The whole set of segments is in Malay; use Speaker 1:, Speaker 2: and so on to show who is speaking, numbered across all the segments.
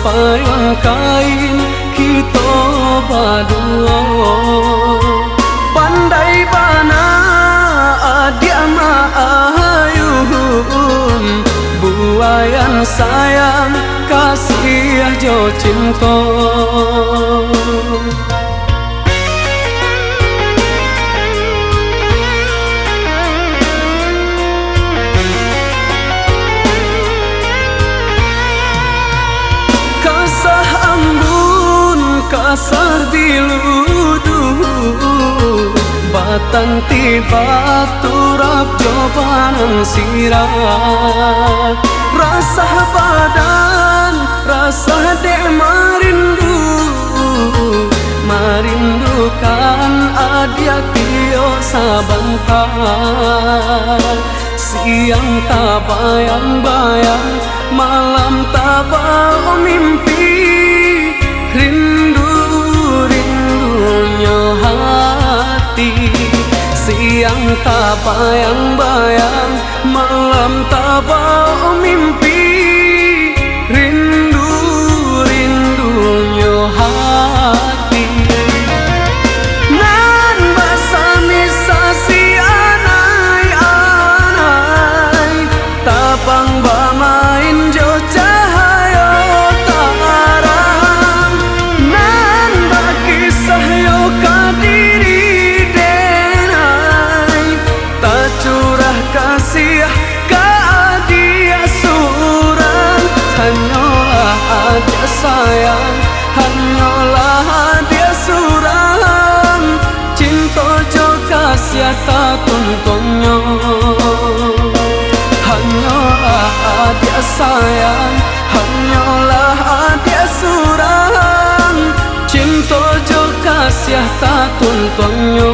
Speaker 1: sapayang kain kita berdua. Pandai bana adia maayun, buayan sayang kasih jo cinta. Kasar diluduh batang tiba turap jawaban sirah. Rasa badan rasa dek marindukan adia tio sabantar. Siang tak bayang-bayang, malam tak bau mimpi, rindunya hati. Siang tak bayang-bayang, malam tak bau mimpi, rindunya hati. Nan basami sasi anai-anai, tapang bamain jo cahaya tarang. Nan bakisah yo kadiri denai, tak curah kasih ka dia surang. Hanyalah aja sayang, hanyalah dia surang. Cinta jo kasih tak tuntunnya. Hanyalah dia sayang, hanyalah dia surang. Cinta jo kasih tak tuntunnya.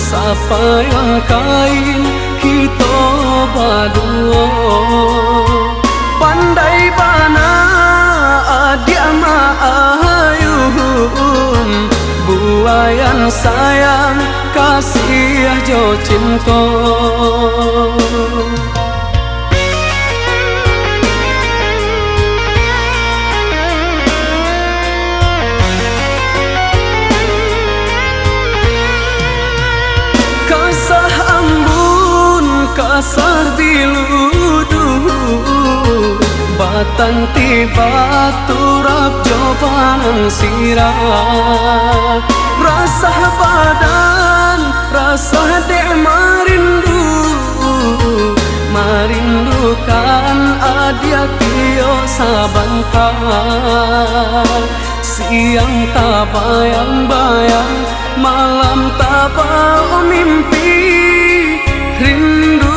Speaker 1: Sapayang kain kita berdua. Pandai bana adia maayun, buayan sayang kasih jo cinta. Kasar diluduh batang tiba turap jawaban sirah. Rasa badan rasa dek marindukan adia tio sabantar. Siang tak bayang-bayang, malam tak bau mimpi, rindunya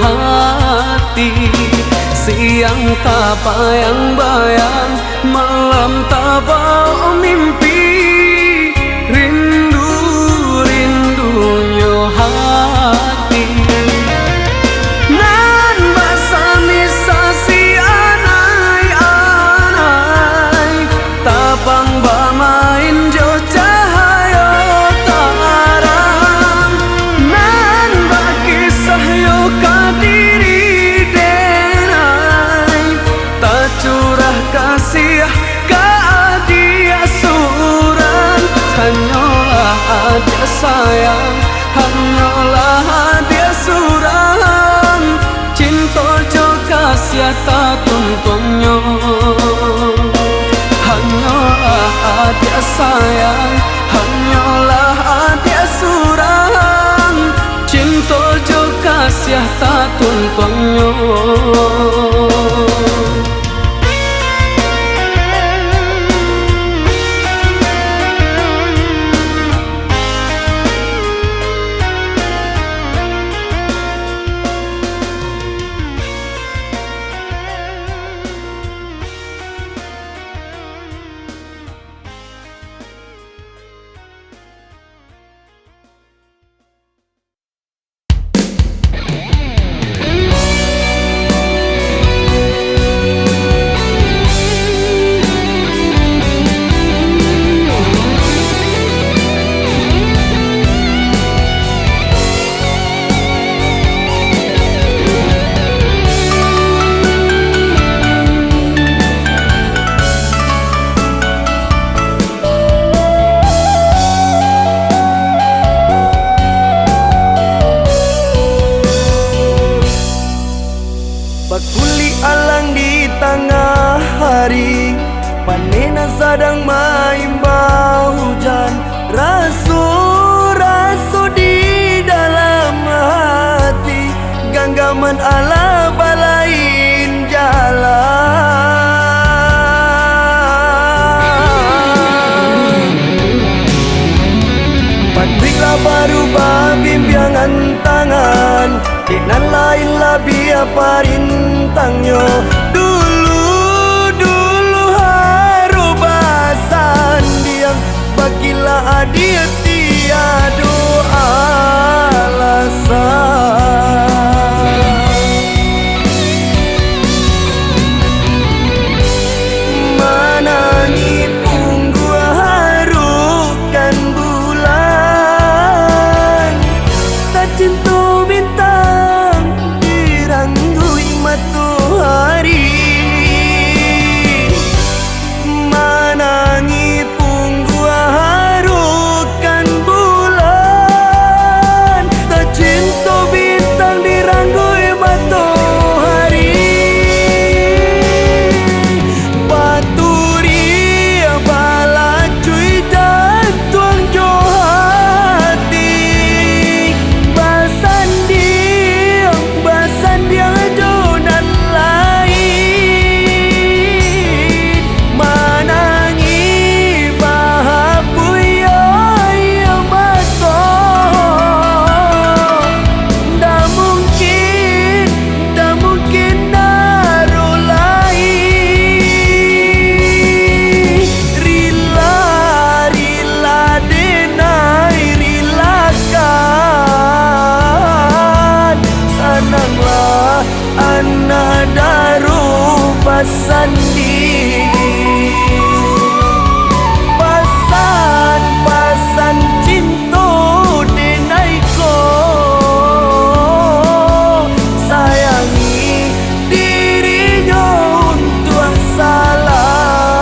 Speaker 1: hati. Siang tak bayang-bayang, malam tak bau mimpi, rindunya hati. Nan basami sasi anai-anai, tapang bamain jo cahaya tarang. Nan bakisah yo kadiri denai, tak curah kasih ka dia surang. Hanyalah aja sayang, hanyalah dia surang. Cinta jo kasih tak tuntunnya. Hanyalah dia sayang, hanyalah dia surang. Cinta jo kasih tak tuntunnya.
Speaker 2: alang di tengah hari, panena sadang maimbau hujan, rasu-rasu di dalam hati, genggaman ala balain jalan. Patriklah baru babimbiangan tangan, dinan lain lah biar parintangnya. Dulu haru basan diang, bagilah adil tiada alasan. Manani punggu harukan bulan, tak cinta bintang diranggui matahari. Manani punggu harukan bulan, tak cinta bintang diranggui matahari. Baturi bala cuy jantung jo hati, basan dia jonan lain. Manangi bahapuya ya maso, dah mungkin naru lain. Rila denai rilakan, sananglah anak daru pasandi. Pasan cinta denai ko, sayangi dirinya untuk salamono.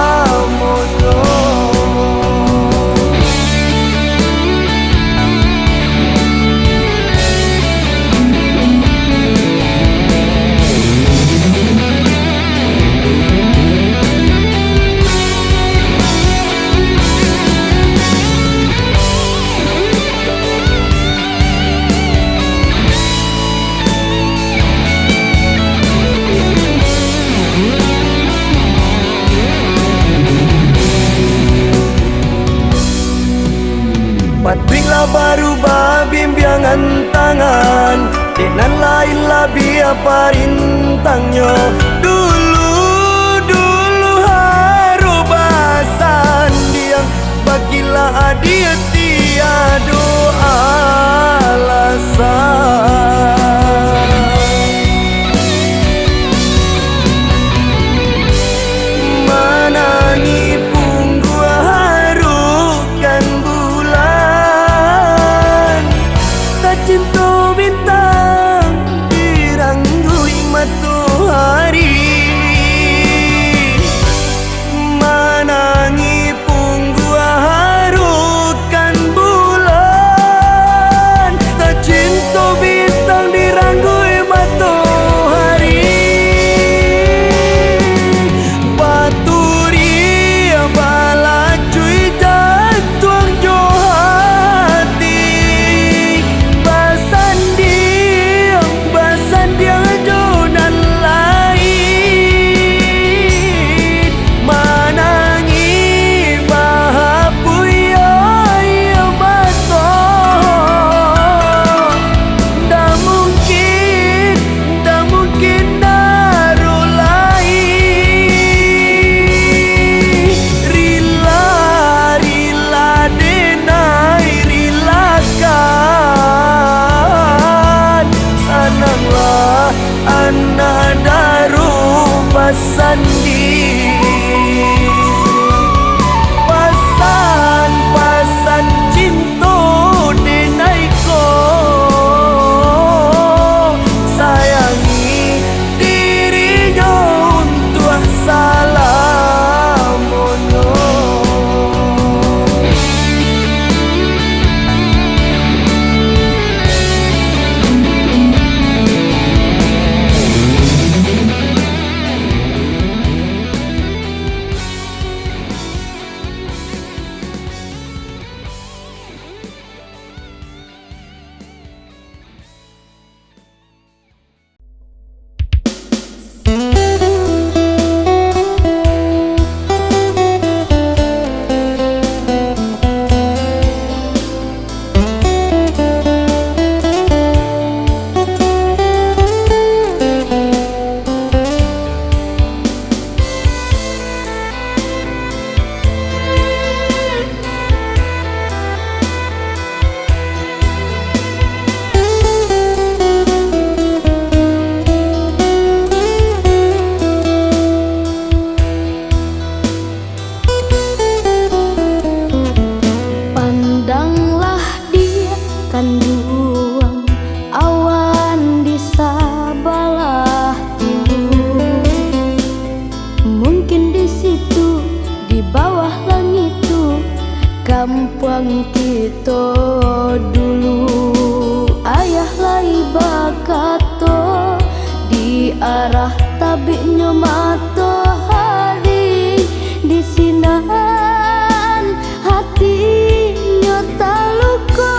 Speaker 2: Patriklah baru babimbiangan tangan, dinan lain lah biar parintangnya. Dulu haru basan diang, bagilah adil tiada alasan. Manani punggu harukan bulan, tak cinta bintang diranggui matahari. Manangi punggu harukan bulan, tak cinta bintang diranggui matahari. Baturi bala cuy jantung jo hati, basan dia jonan lain. Manangi bahapuya ya maso, dah mungkin naru lain. Rila denai rilakan, sananglah anak daru pasandi. Pasan cinta denai ko, sayangi dirinya untuk salamono.
Speaker 3: kampung kita dulu ayah lai bakato di arah tabiknya matahari di sinan hatinya taluko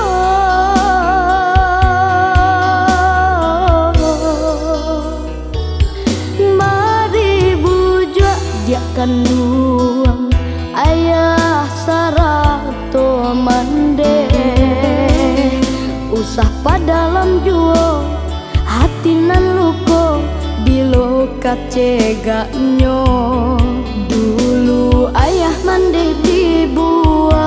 Speaker 3: mari bujuk dia kandung ayah sarato mande usah padalam juo hati nan luko bilo kaceganyo dulu ayah mande dibuang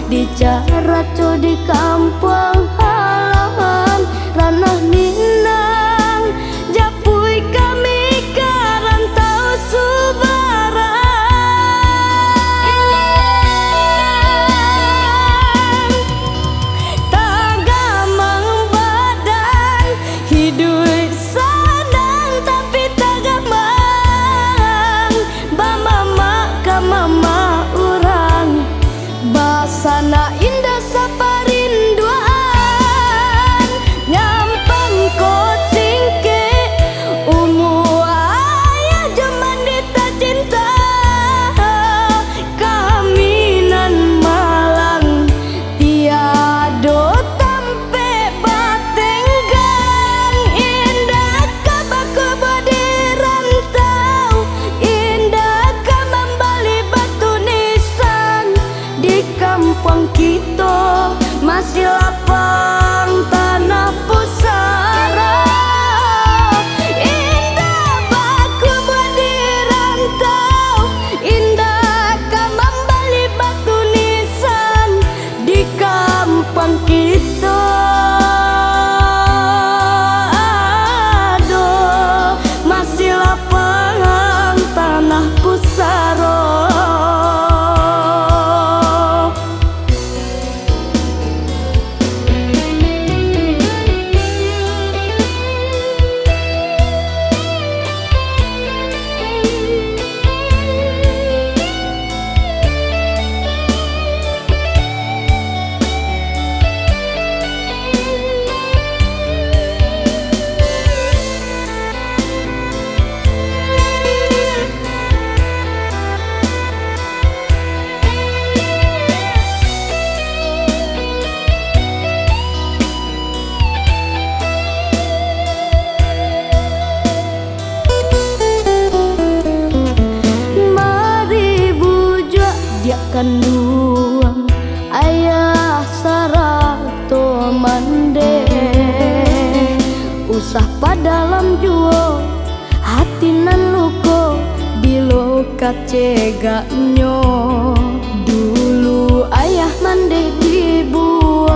Speaker 3: di caraco di kampung halaman ranah minang japui kami karantau subarang tagamang badan hidup senang tapi tagamang bamama kamama urang basana indah saparinduan nyampang ko singke umu ayah jaman dita cinta kaminan malang tiado tampe batenggang indah kabaku badirantau indah kamambali batu nisan di kampung kita masih lapang tanah pusara indah baku badirantau indah kamambali batu nisan di kampung kita aduh masih lapang tanah pusara. Kandung ayah sarato mande usah padalam juo hati nan luko bilo kaceganyo dulu ayah mande dibuang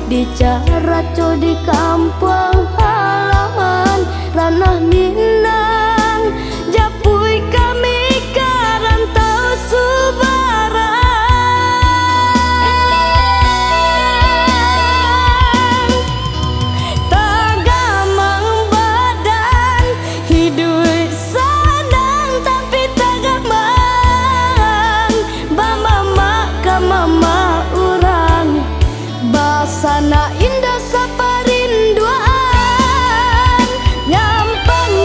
Speaker 3: di caraco di kampung halaman ranah minang japui kami karantau subarang tagamang badan hidup senang tapi tagamang bamama kamama urang basana indah saparinduan nyampang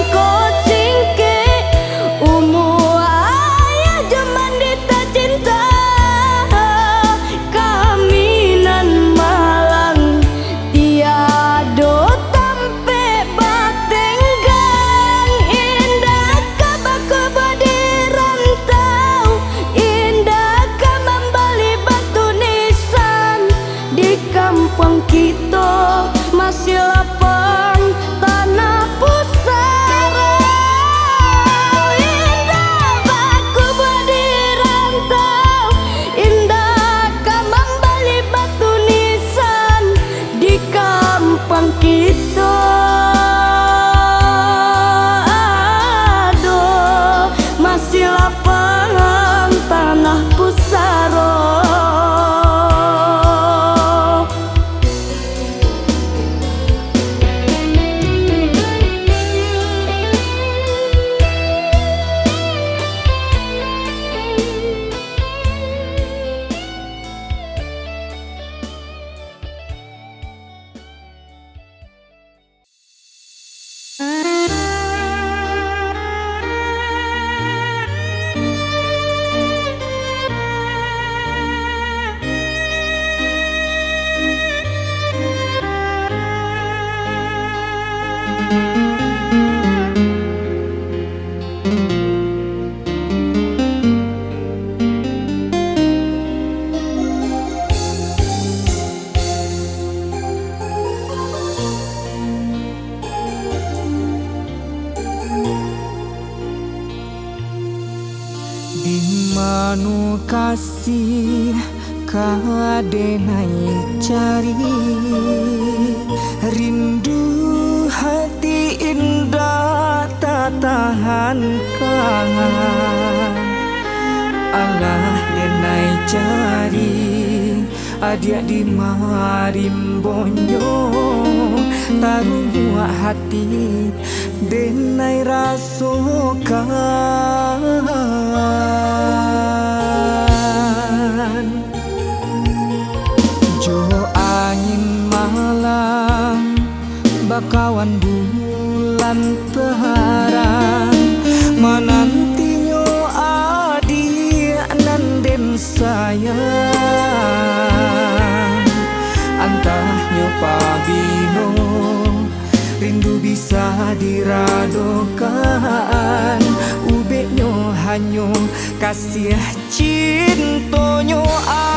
Speaker 2: Anu kasih kadenai cari, rindu hati indah tak tahan kangen. Allah denai cari adia di marim bonyo, taruh buah hati denai rasokan. Jo angin malam bakawan bulan teharang, menantinyo adi nanden sayang. Antahnyo pabino rindu bisa diradokan, ubeknyo hanyo kasih cintonyo adi.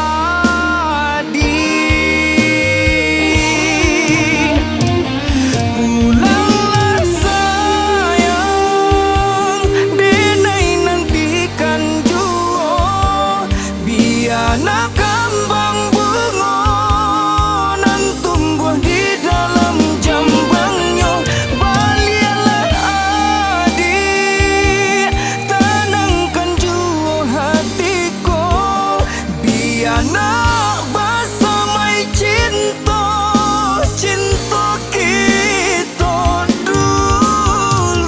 Speaker 2: Pulanglah sayang, denai nantikan juo, biana kambang bungo nan tumbuh di dalam jambangnya. Balialah adik, tenangkan juo hatiku, biana basamai cinta, cinta kita dulunya.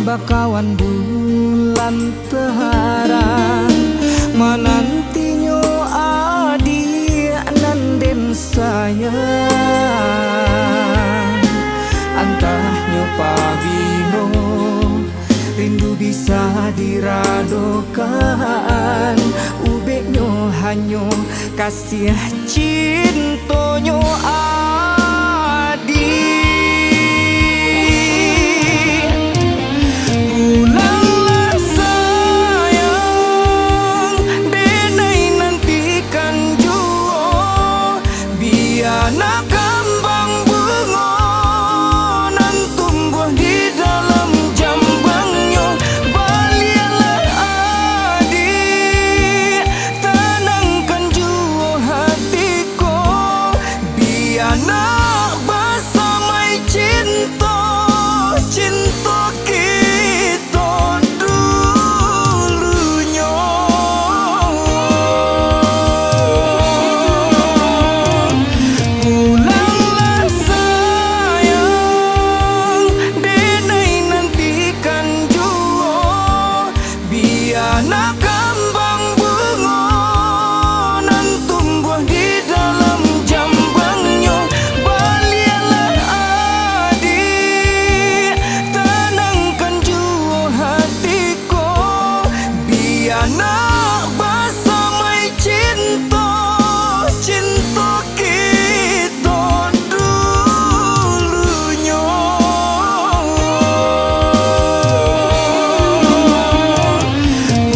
Speaker 2: Bakawan bulan teharang, menantinyo adi nanden sayang. Antahnyo pabino rindu bisa diradokan, ubeknyo hanyo kasih cintonyo adi. Pulanglah sayang, denai nantikan juo, biana kambang bungo nan tumbuh di dalam jambangnya. Balialah adik, tenangkan juo hatiku, biana basamai cinta, cinta kita dulunya. Pulanglah sayang, denai nantikan juo, biana kambang bungo nan tumbuh di dalam jambangnya. Balialah adik, tenangkan juo hatiku, biana basamai cinta, cinta kita dulunya.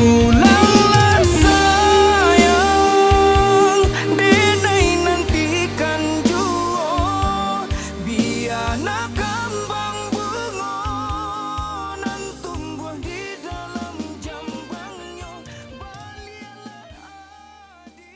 Speaker 2: Pulanglah sayang, denai nantikan juo, biana kambang bungo nan tumbuh di dalam jambangnya. Balialah adik.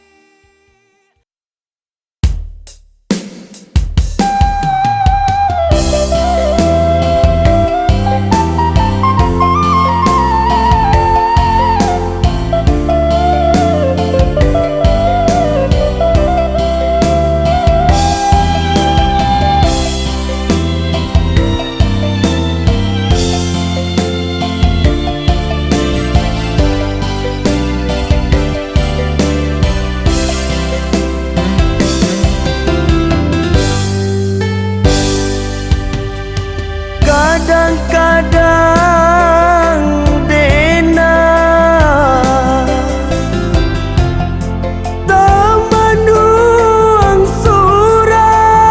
Speaker 2: padang dena, taman nuang surang,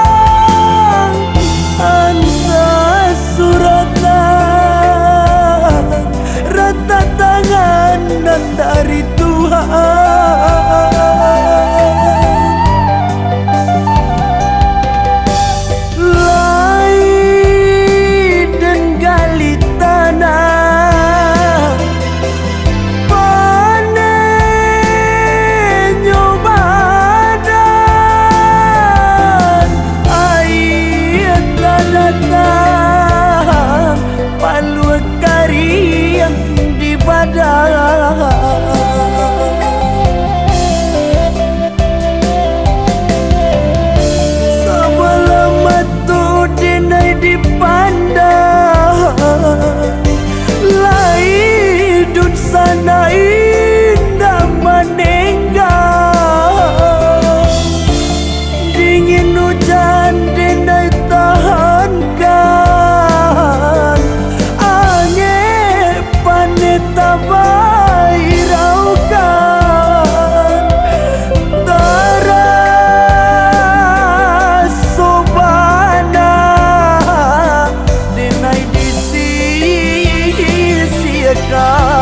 Speaker 2: anta suratan, rata tangan dan dari Tuhan. Sana indah menenggang, dingin hujan denai tahankan, angin panen tabai raukan, tarasobana denai disia-siakan.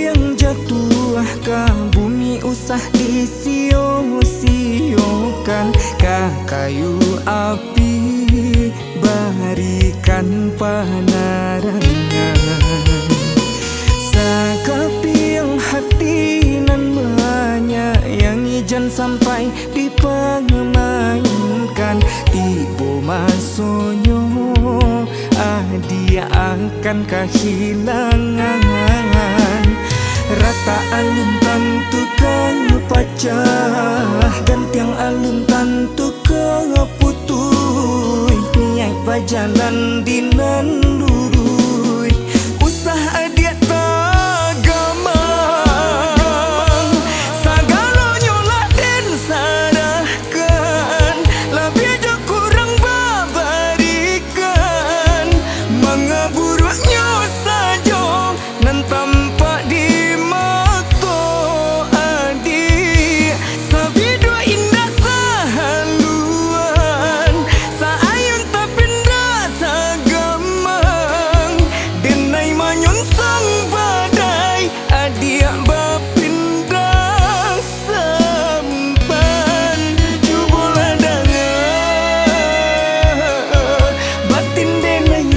Speaker 2: tiang jatuh ke bumi usah disio-siokan, ka kayu api barikan panarangan. Sakapi yang hati nan menyayang ijan sampai dipengemainkan, tibo masonyo dia akan kehilangan. Rata alun tantu kepecah dan tiang alun tantu keputus, niat berjalan dinan lurus usah dia tagamang. Sagalonyo lah den sarahkan, lebih je kurang babarikan. Mengeburuknya saja nan tampak di mata adik, sabidua indah sahaluan, saayun tapindah sagamang. Denai manyun sang badai, adik bapindah sampan. Cubolah dangan batin denai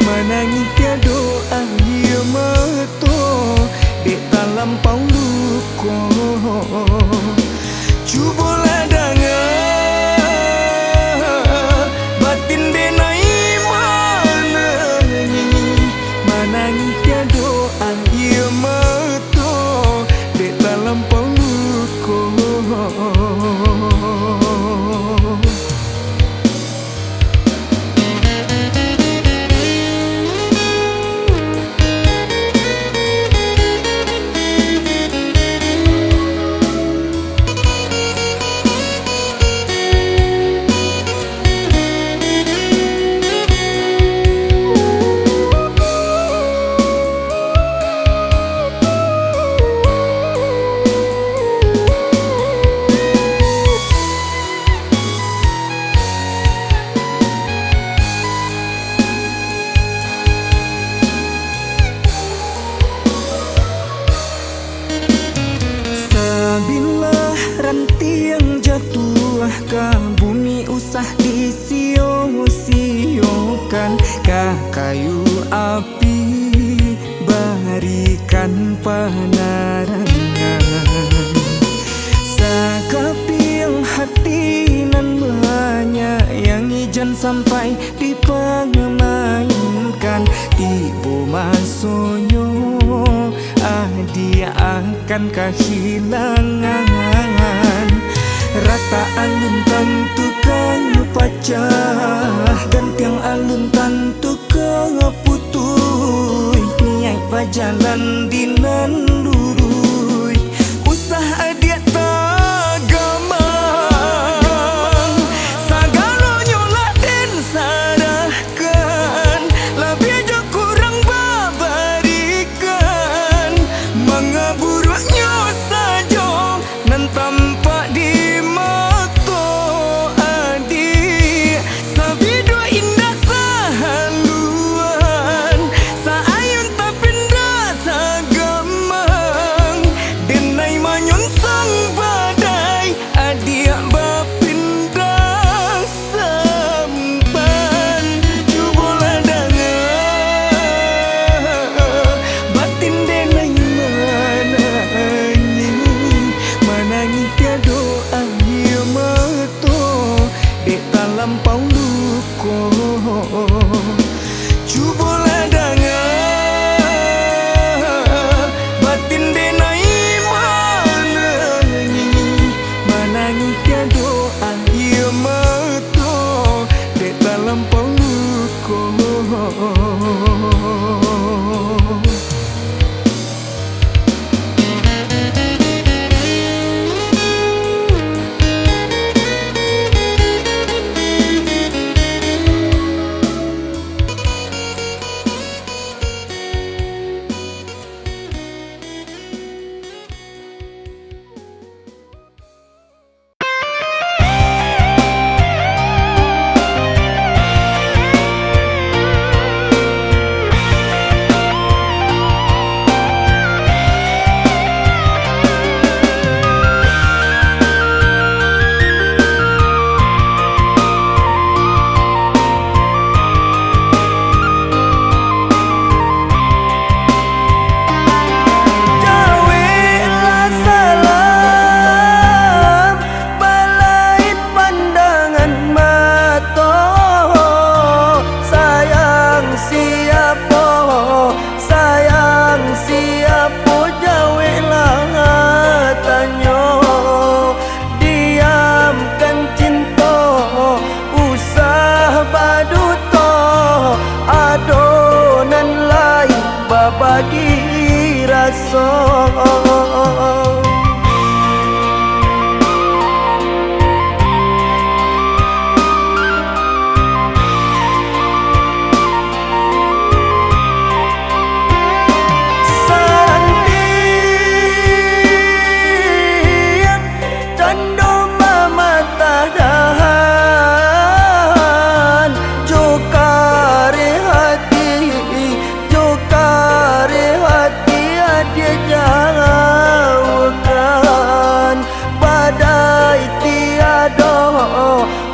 Speaker 2: manangi tiada air mata dek talampau luka. Cubolah dangan batin denai manangi tiada air mata dek talampau luka. Bila ranti yang jatuh ke bumi usah disio-siokan, ka kayu api barikan panarangan. Sakapi yang hati nan menyayang ijan sampai dipengemainkan, tibo masonyo dia akan kehilangan. Rata alun tantu kepecah dan tiang alun tantu keputus, niat berjalan dinan lurus usah dia tagamang. Sagalonyo lah den sarahkan, lebih je kurang babarikan. Mengeburuknya saja nan tampak di mata adik, sabidua indah sahaluan, saayun tapindah sagamang.
Speaker 1: babagi rasa.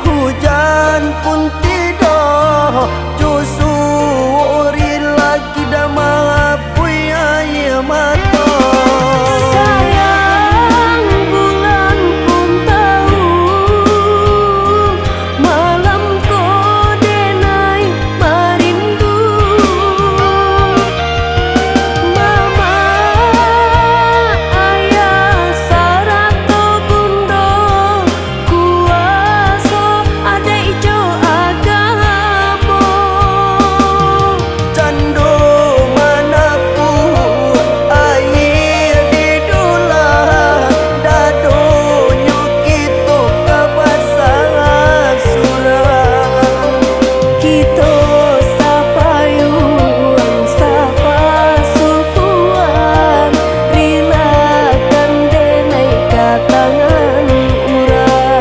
Speaker 1: Hujan pun tidak, jusuri lagi dah mengapui air mata.
Speaker 3: Sayang bulan pun tahu malam kau denai merindu. Mama, ayah, sarato bunda, kuasa ada ijo agamo.
Speaker 1: Candu manapun air di dulang, dadonyo kita kapasangan surang.
Speaker 3: Kita sapayuan, sapa sukuan, rilakan denai katangan urang.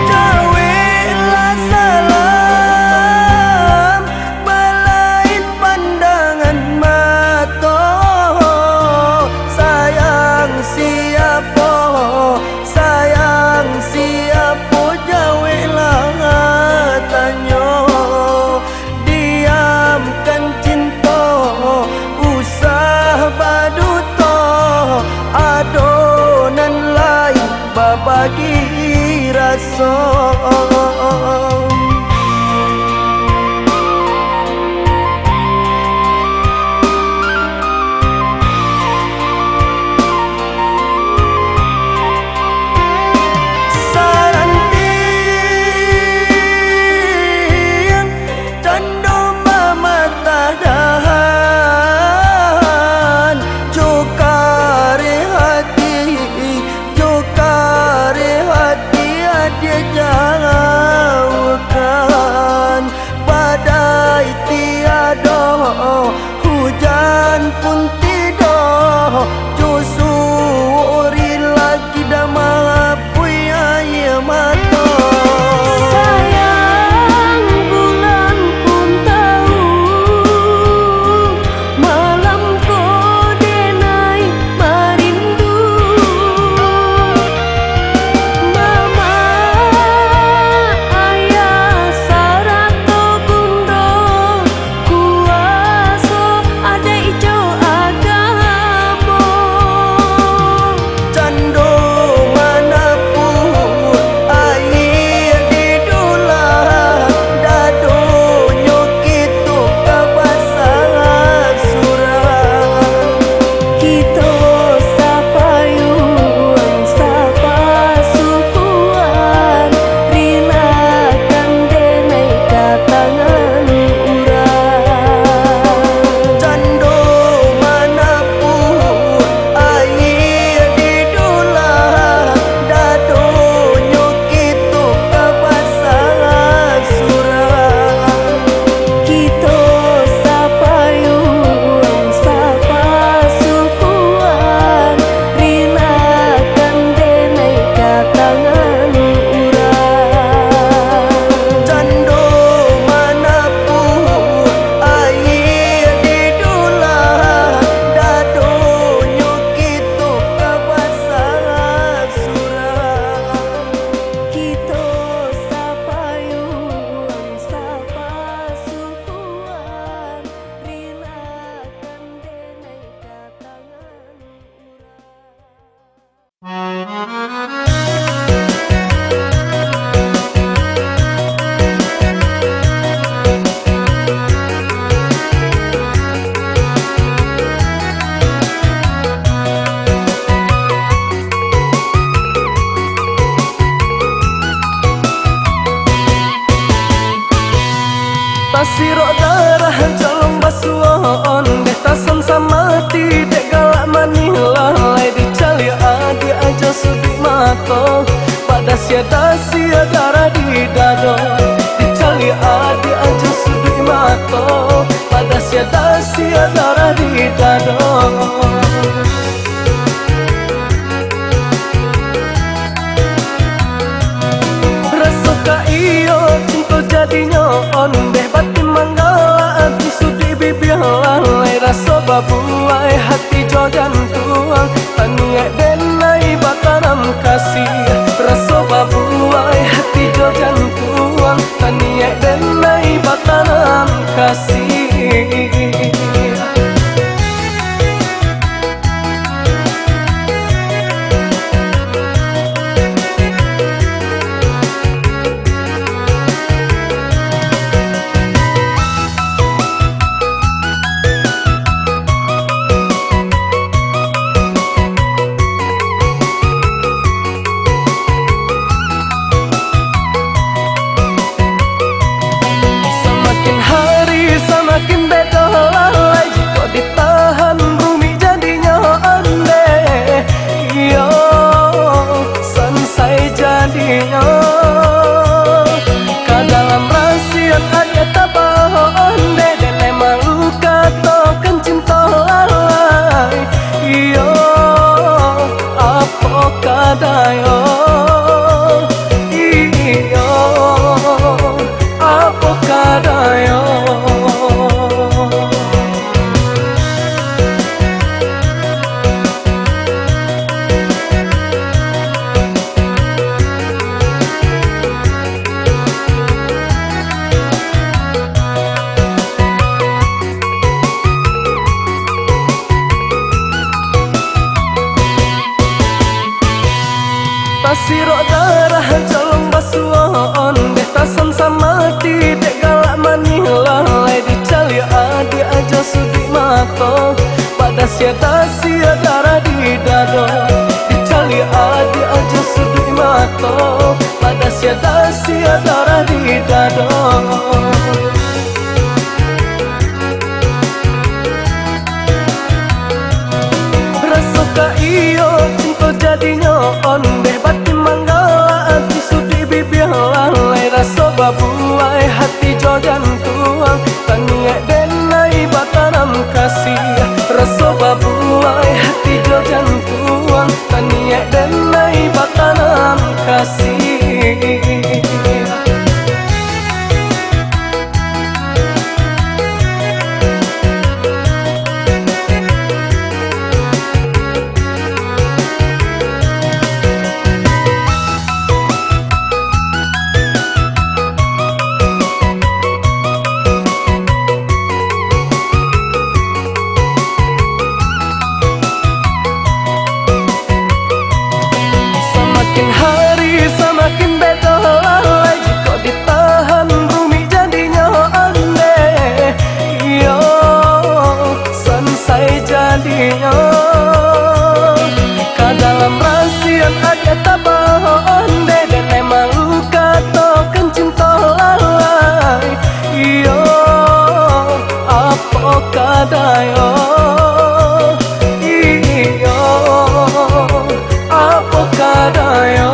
Speaker 1: Jauhilah salam belain pandangan mata. Sayang siapa, sayang siapa, jauhilah tanya. Diamkan cinta, usah baduta, adonan lain babagi rasa. Sarantian candu mamatahan, jokare hati, jokare hati, dia jangan sudi mato pada sia darah di dado dicali adi aja sudi mato pada sia darah di dado. Rasa iyo cinta jadinya ondeh batin manggala aku sudi bibir lalai rasa babuai hati jo jantuang taniak denai bataram kasih rasa babuai hati jo jantuang taniak denai bataram kasih. Semakin beda lalai jika ditahan bumi jadinya ondeh. Iyo selesai jadinya ke dalam rahasia ada tabah ondeh dan emang kata cinta lalai. Iyo apa kadayo iyo apa kadayo. Tasirok darah colong basuan deh tasan sama tidak galak manih lalai dicali adi aja sudi mato pada sia darah di dado dicali adi aja sudi mato pada sia darah di dado. Rasa iyo cinta jadinya ondeh batin manggala aku sudi bibir lalai rasa babuai hati jo jantuang taniak denai bataram kasih rasa babuai hati jo jantuang taniak denai bataram kasih. Semakin hari semakin beda lalai jika ditahan bumi jadinya ondeh. Iyo selesai jadinya ke dalam rahasia ada tabah ondeh dan emang kata cinta lalai. Iyo apa kadayo iyo apa kadayo.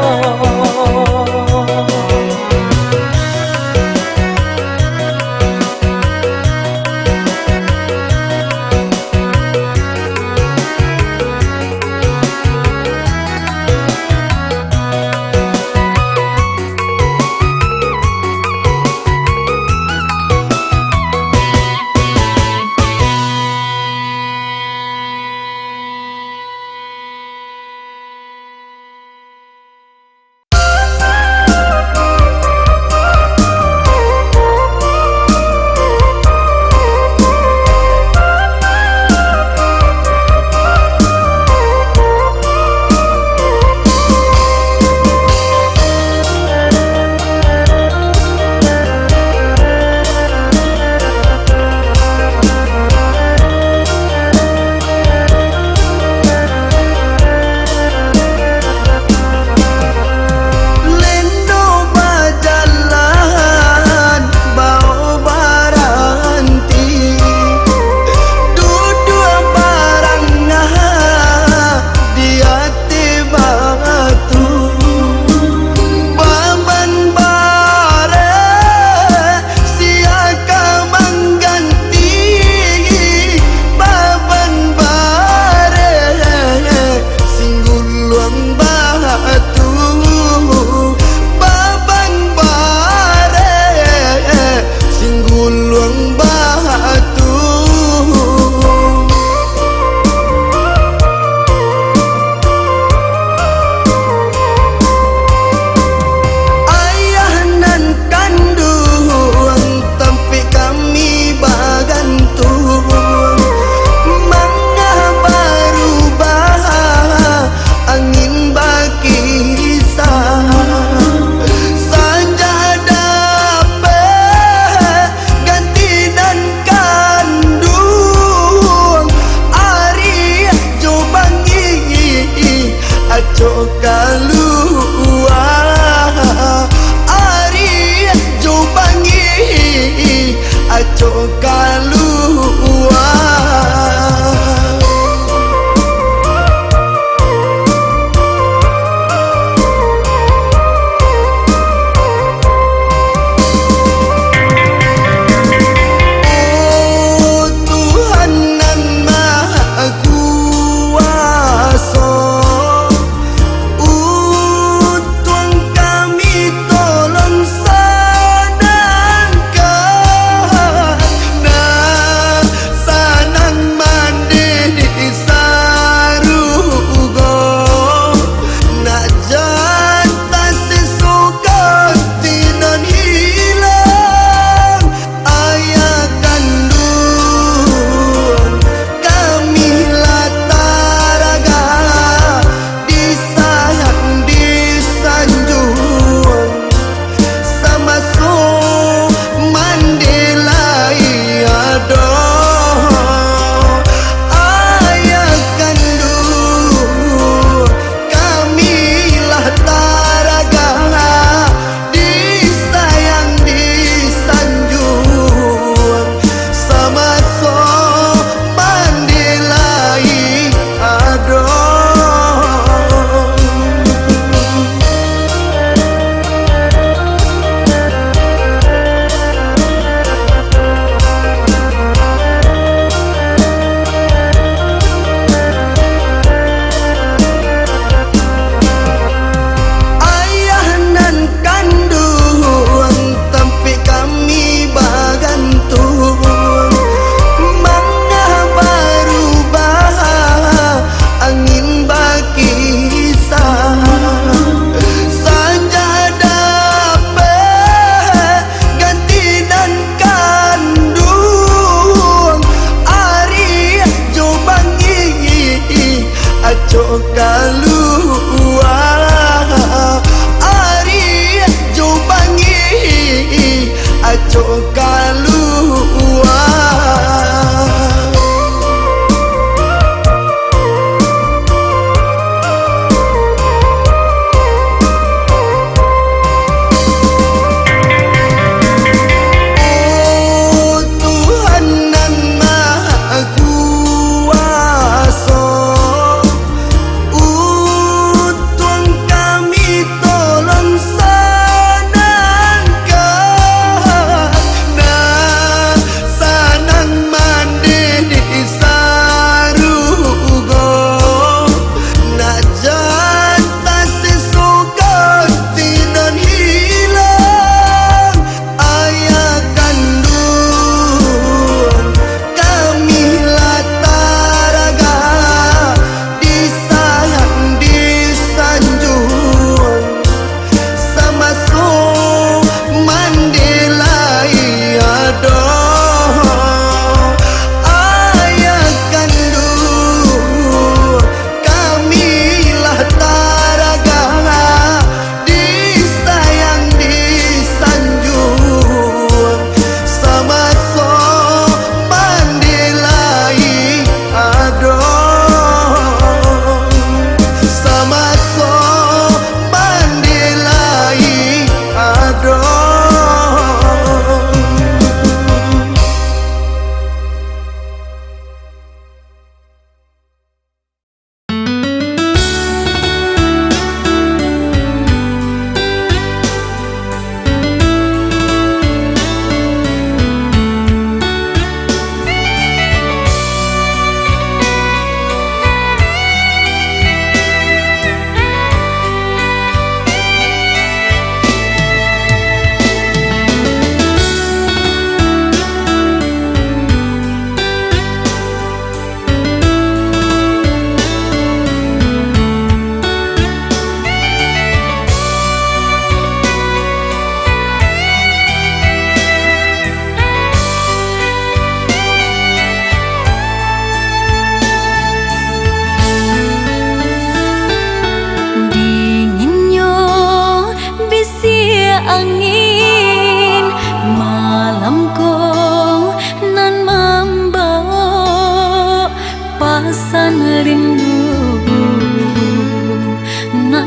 Speaker 4: keluar Ari jo bangi aco keluar Oh Tuhan nan maha kuasa Tuhan kami tolong sadangkan Nah sanang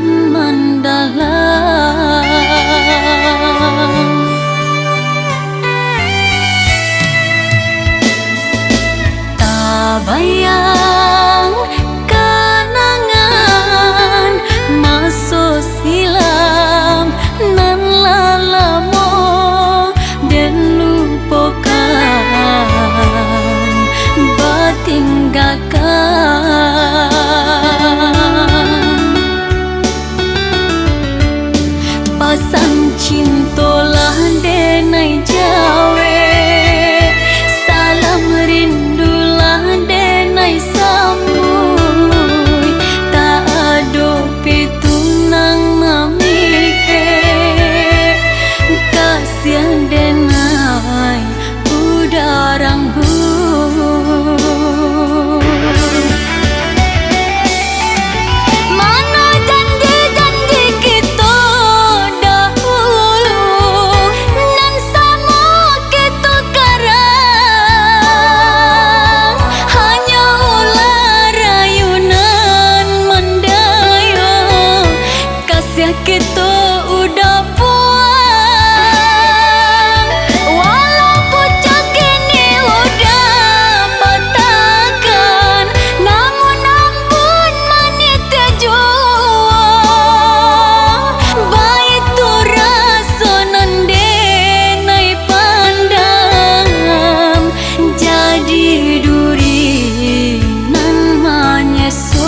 Speaker 3: mendalam. Tak bayang kenangan masuk silam nan lalamo dan lupakan batinggalkan pasang cintolah denai jawe salam rindulah denai sambui tak ada pitunang mamike kasihan denai udarang mana janji-janji kita dahulu nan sama kita karang hanya ulah rayunan mendaya kasih kita udah puang walau pucuk kini udah batakan namun ampun manita jua baik tu rasa nandenai pandang jadi duri nan menyesal.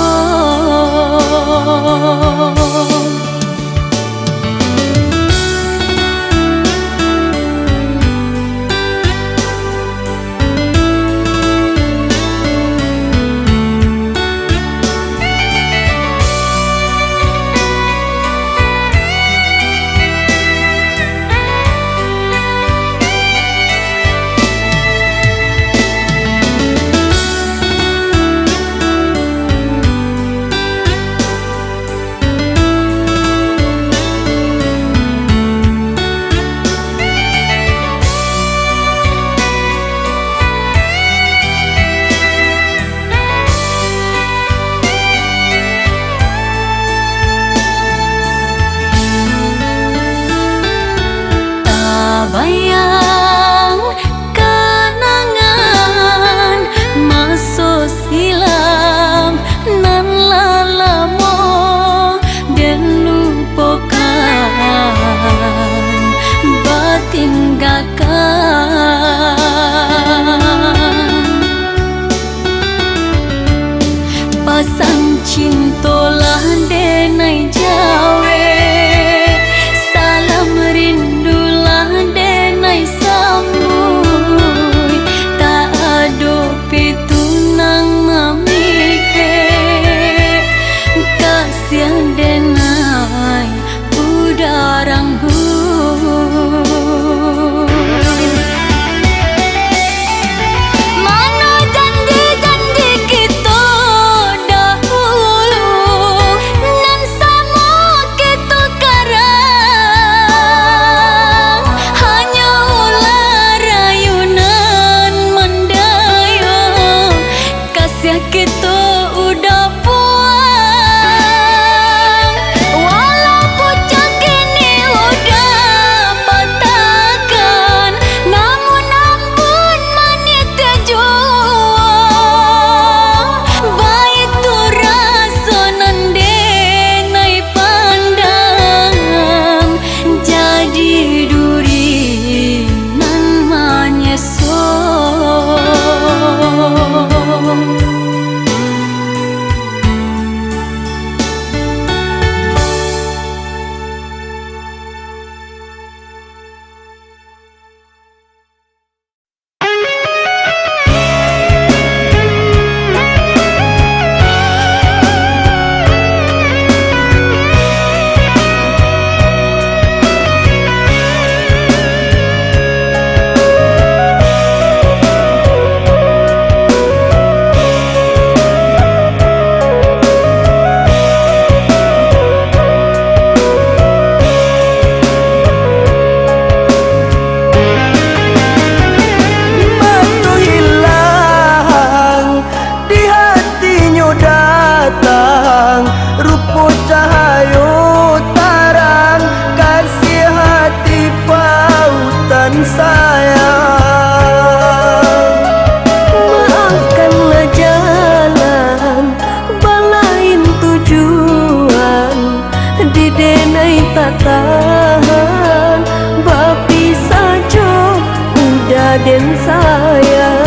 Speaker 1: di denai tak tahan, bapi saja udah den sayang.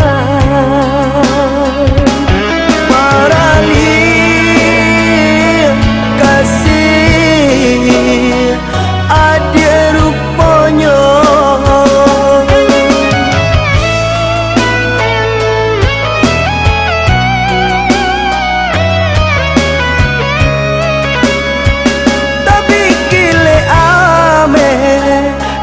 Speaker 1: Marani kasih ada rupanya, tapi kile ame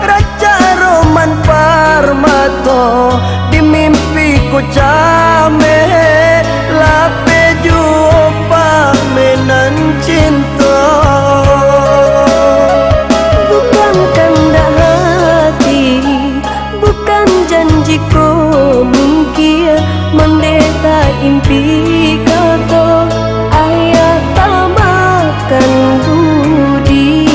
Speaker 1: raja roman parmato di mimpiku came lape jumpa menan cinta. Bukan kehendak hati, bukan janjiku mungkin mendeta impi kata ayah tak makan budi.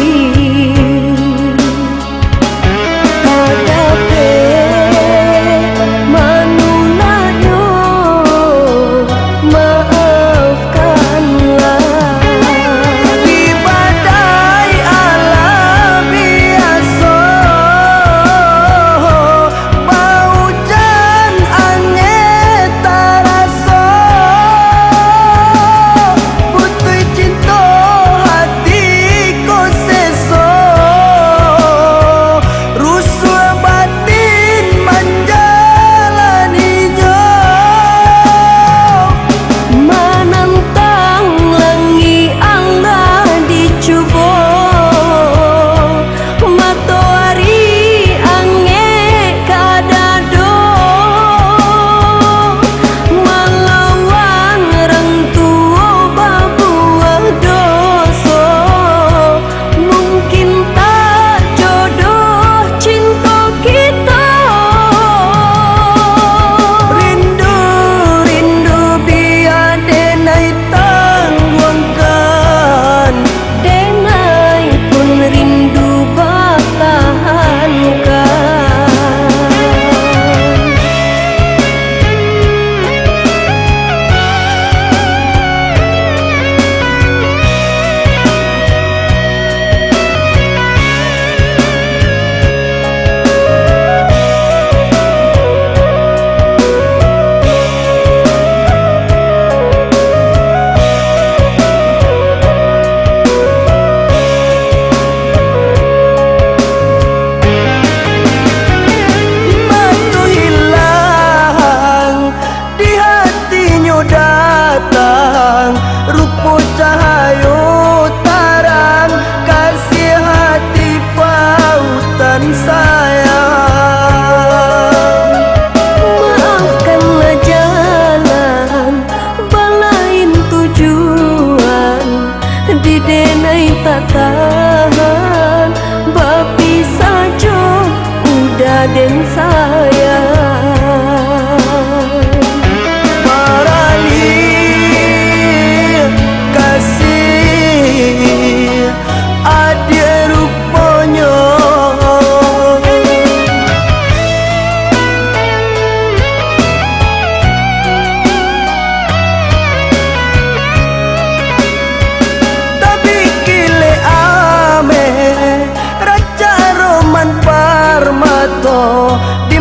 Speaker 1: Hadapi manulayo, maafkanlah. Di badai alam biasa, baujan angin terasa, putih cinta hatiku seso, rusuh batin menjalaninya, menentang langi Allah dicuba, matahari angin kadado, melawan orang tua berbuat dosa, mungkin tak jodoh cinta kita. Rindu, rindu biar denai tangguhkan, denai pun rindu bertahankan. Batu hilang di hatinya datang, rupa cahaya tarang, kasih hati pautan sayang. Maafkanlah jalan, balain tujuan, di denai tak tahan, bapi saja udah den sayang. Marani kasih ada rupanya, tapi kile ame raja roman parmato di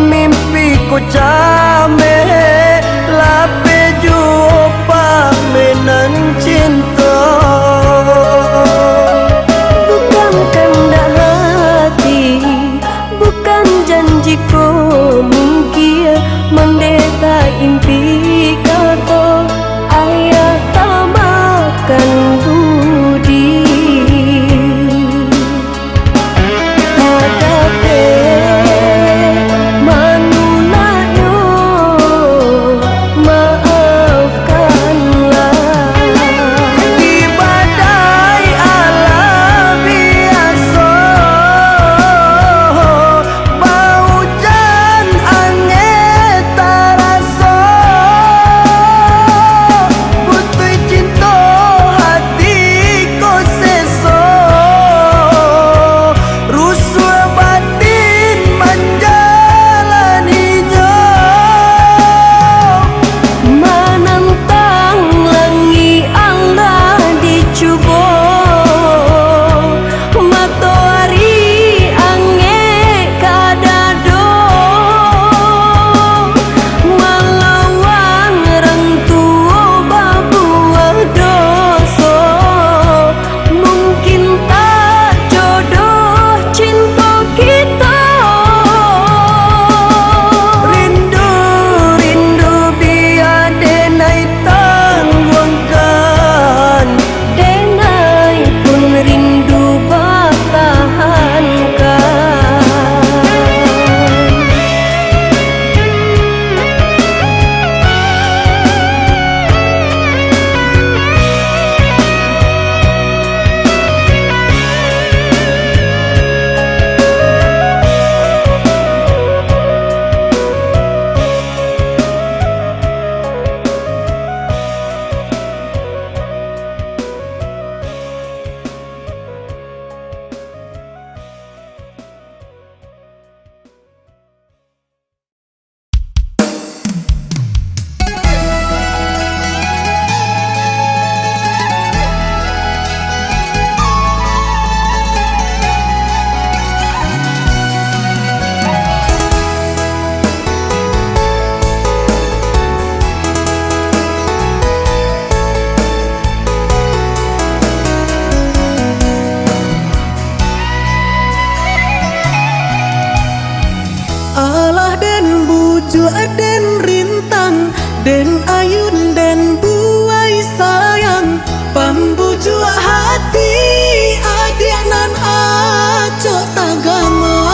Speaker 1: bujuk den rintang, den ayun den buai sayang, pambujuk hati adik nan acok tagama.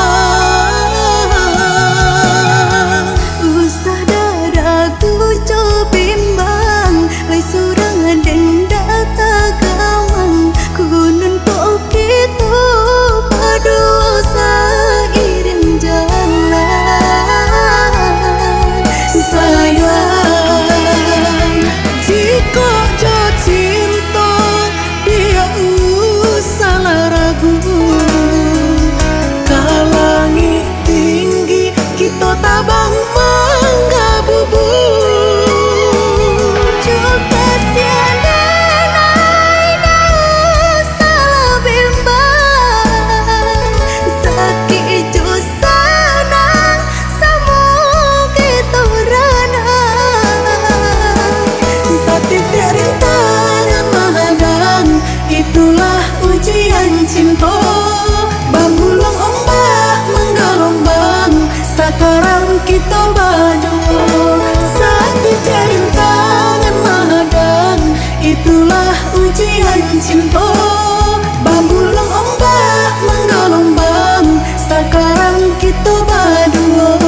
Speaker 3: Usah dadaku jo bimbang, lai surang den data gawang, kunun tok gitu padu sairing jalan.
Speaker 1: Sayang, jika jo cinta dia usah ragu, kalangit tinggi kita tabang mangga bubur.
Speaker 3: Juga siana nai salah bimbang, sakit jo sanang samu gitu ranang.
Speaker 1: Setiap rintangan menghadang, itulah ujian cinta. Bambulong ombak menggelombang, sekarang kita berdua. Setiap rintangan menghadang, itulah ujian cinta. Bambulong ombak menggelombang, sekarang kita berdua.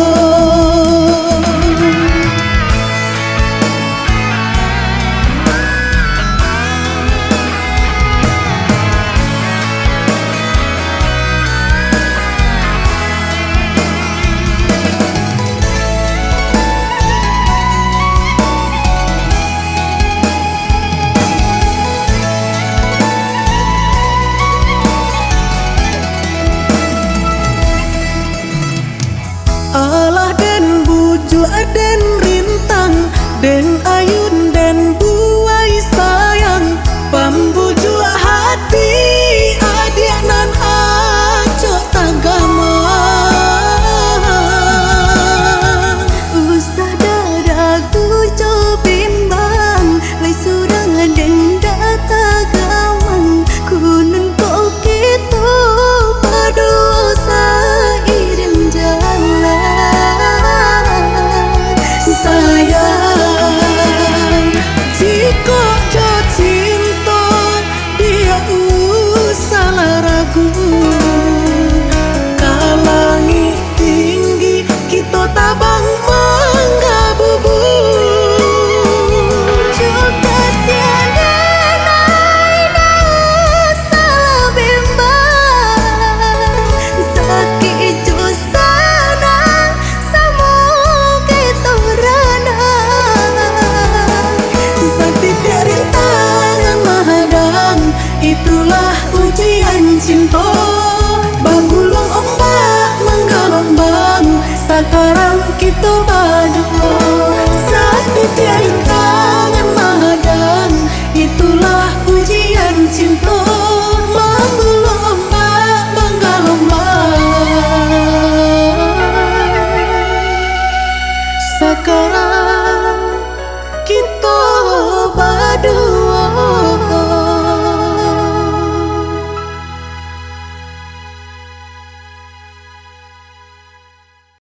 Speaker 1: Alah den bujuk den rintang, den ayun den buai sayang, pambujuk hati adik nan acok tagama.
Speaker 3: Usah dadaku jo bimbang, lai surang den data gawang, kunun tok gitu padu sairing jalan.
Speaker 1: Sayang, jika jo cinta dia usah ragu, kalangit tinggi kita tabang mangga bubur.
Speaker 3: Juga siana nai salah bimbang, sakit jo sanang samu gitu ranang.
Speaker 1: Setiap rintangan menghadang, itulah ujian cinta. Bambulong ombak menggelombang, sekarang kita